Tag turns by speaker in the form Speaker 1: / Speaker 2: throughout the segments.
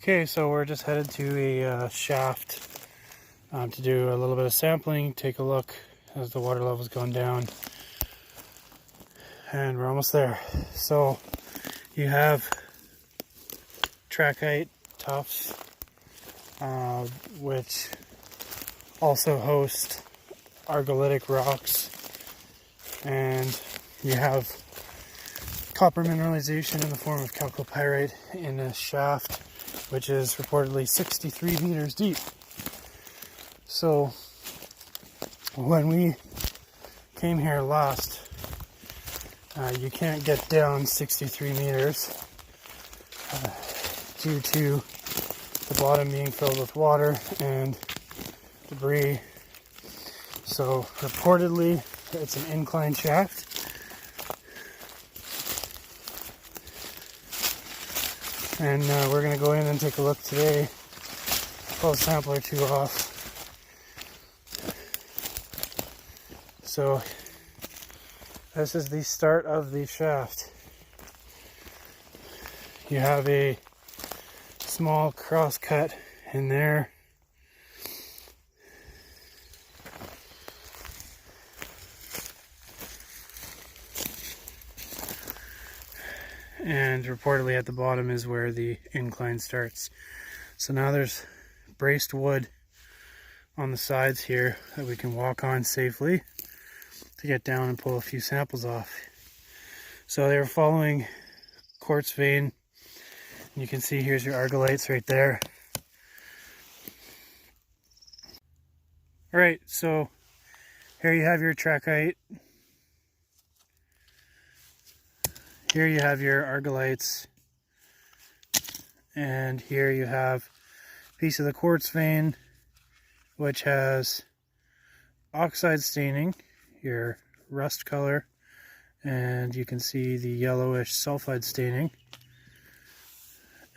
Speaker 1: Okay, so we're just headed to a shaft to do a little bit of sampling, take a look as the water level's going down, and we're almost there. So you have trachyte tuffs, which also host argillitic rocks, and you have copper mineralization in the form of chalcopyrite in a shaft, which is reportedly 63 meters deep. So when we came here last, you can't get down 63 meters due to the bottom being filled with water and debris. So reportedly it's an incline shaft. And we're going to go in and take a look today, pull a sample or two off. So this is the start of the shaft. You have a small cross cut in there. And reportedly at the bottom is where the incline starts. So now there's braced wood on the sides here that we can walk on safely to get down and pull a few samples off. So they were following quartz vein. You can see here's your argillites right there. Alright, so here you have your trachyte. Here you have your argillites, and here you have a piece of the quartz vein, which has oxide staining, your rust color, and you can see the yellowish sulfide staining.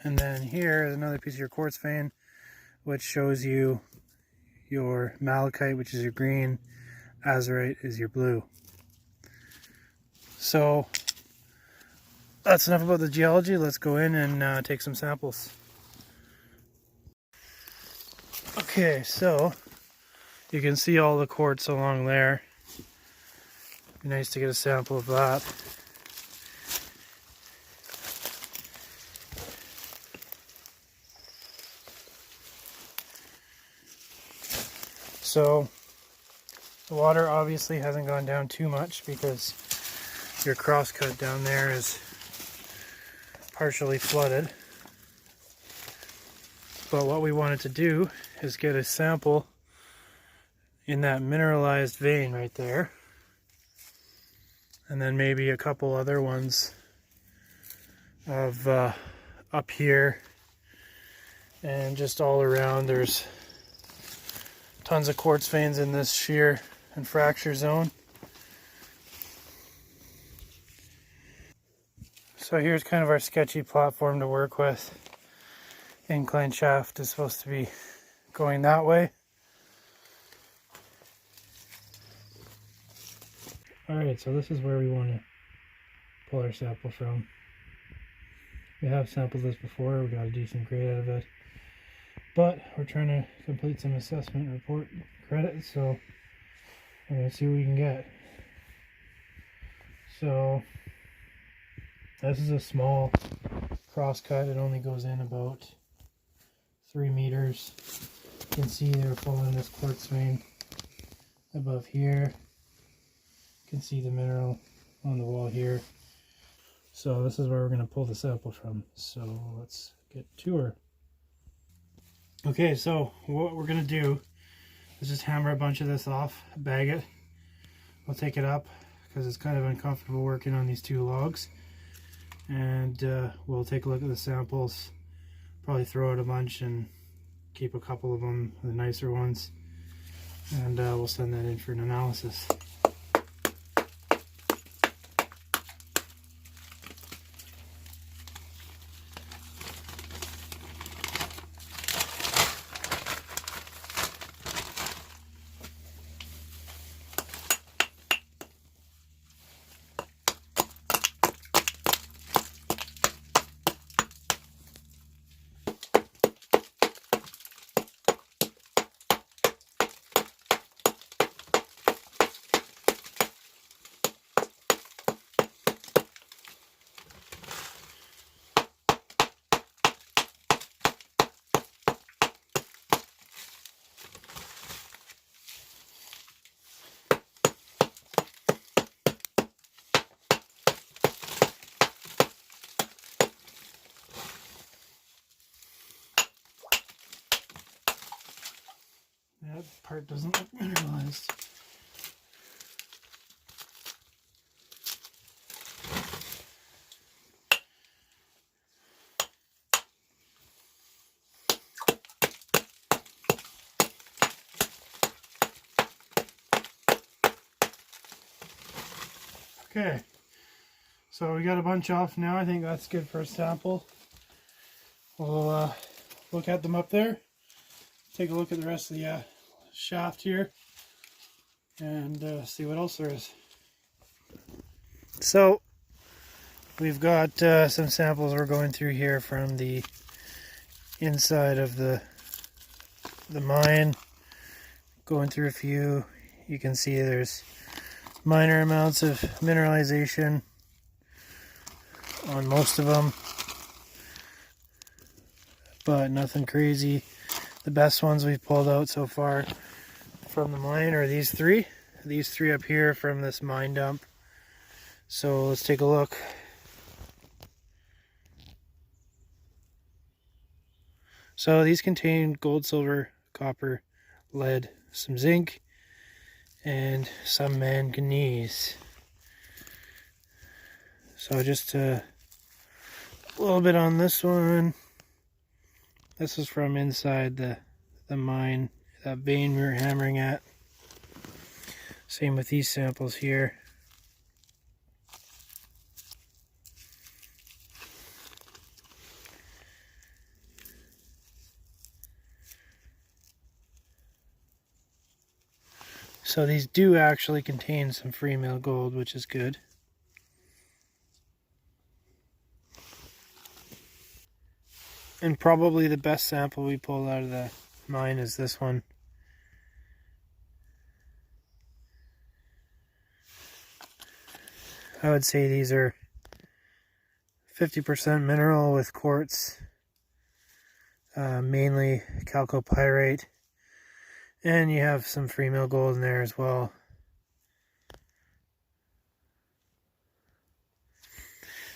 Speaker 1: And then here is another piece of your quartz vein, which shows you your malachite, which is your green, azurite is your blue. So that's enough about the geology. Let's go in and take some samples. Okay, so you can see all the quartz along there. Be nice to get a sample of that. So the water obviously hasn't gone down too much because your cross cut down there is partially flooded. But what we wanted to do is get a sample in that mineralized vein right there, and then maybe a couple other ones of up here, and just all around. There's tons of quartz veins in this shear and fracture zone. So here's kind of our sketchy platform to work with. Incline shaft is supposed to be going that way. Alright, so this is where we want to pull our sample from. We have sampled this before, we got a decent grade out of it. But we're trying to complete some assessment report credits, so we're going to see what we can get. So this is a small cross cut. It only goes in about 3 meters. You can see they're following this quartz vein above here. You can see the mineral on the wall here. So this is where we're going to pull the sample from. So let's get to her. Okay, so what we're going to do is just hammer a bunch of this off, bag it. We'll take it up because it's kind of uncomfortable working on these two logs. And we'll take a look at the samples, probably throw out a bunch and keep a couple of them, the nicer ones, and we'll send that in for an analysis. That part doesn't look mineralized. Okay, so we got a bunch off now. I think that's good for a sample. We'll look at them up there, take a look at the rest of the shaft here, and see what else there is. So we've got some samples we're going through here from the inside of the mine. Going through a few, you can see there's minor amounts of mineralization on most of them, but nothing crazy. The best ones we've pulled out so far from the mine are these three up here from this mine dump. So let's take a look. So these contain gold, silver, copper, lead, some zinc, and some manganese. So just a little bit on this one. This is from inside the mine, that vein we were hammering at. Same with these samples here. So these do actually contain some free mill gold, which is good. And probably the best sample we pulled out of the mine is this one. I would say these are 50% mineral with quartz, mainly chalcopyrite, and you have some free mill gold in there as well.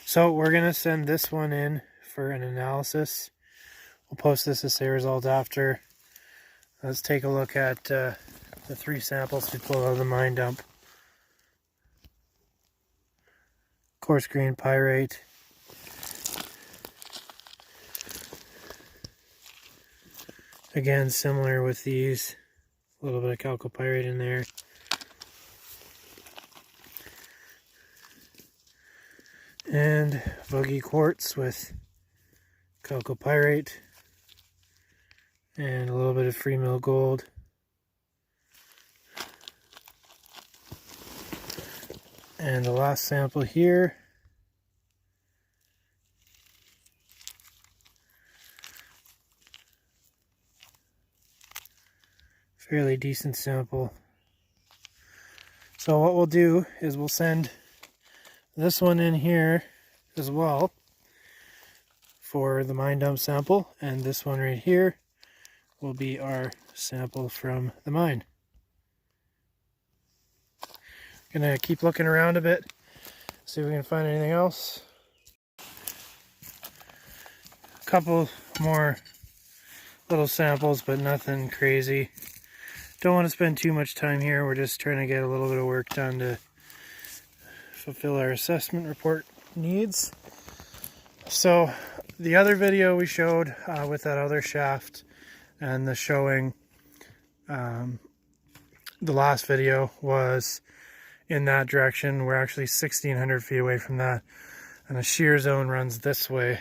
Speaker 1: So we're going to send this one in for an analysis. We'll post this assay result after. Let's take a look at the three samples we pulled out of the mine dump. Coarse grain pyrite, again similar with these, a little bit of chalcopyrite in there. And boogie quartz with chalcopyrite and a little bit of free mill gold. And the last sample here, fairly decent sample. So what we'll do is we'll send this one in here as well for the mine dump sample, and this one right here will be our sample from the mine. Gonna keep looking around a bit, see if we can find anything else. A couple more little samples, but nothing crazy. Don't want to spend too much time here. We're just trying to get a little bit of work done to fulfill our assessment report needs. So the other video we showed with that other shaft and the showing, the last video was in that direction. We're actually 1,600 feet away from that, and the shear zone runs this way.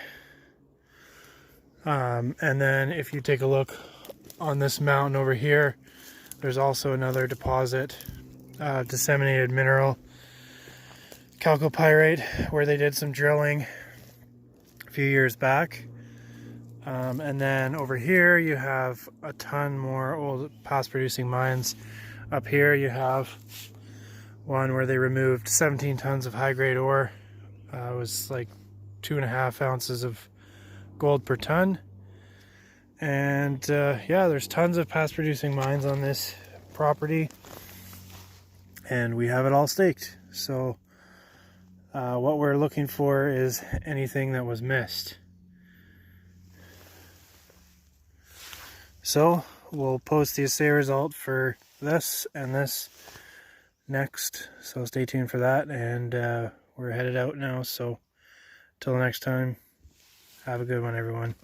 Speaker 1: And then if you take a look on this mountain over here, there's also another deposit, disseminated mineral, chalcopyrite, where they did some drilling a few years back. And then over here you have a ton more old past producing mines. Up here you have one where they removed 17 tons of high grade ore. It was like 2.5 ounces of gold per ton. And yeah, there's tons of past producing mines on this property, and we have it all staked. So what we're looking for is anything that was missed. So we'll post the assay result for this and this next, so stay tuned for that. And we're headed out now, so till next time, have a good one, everyone.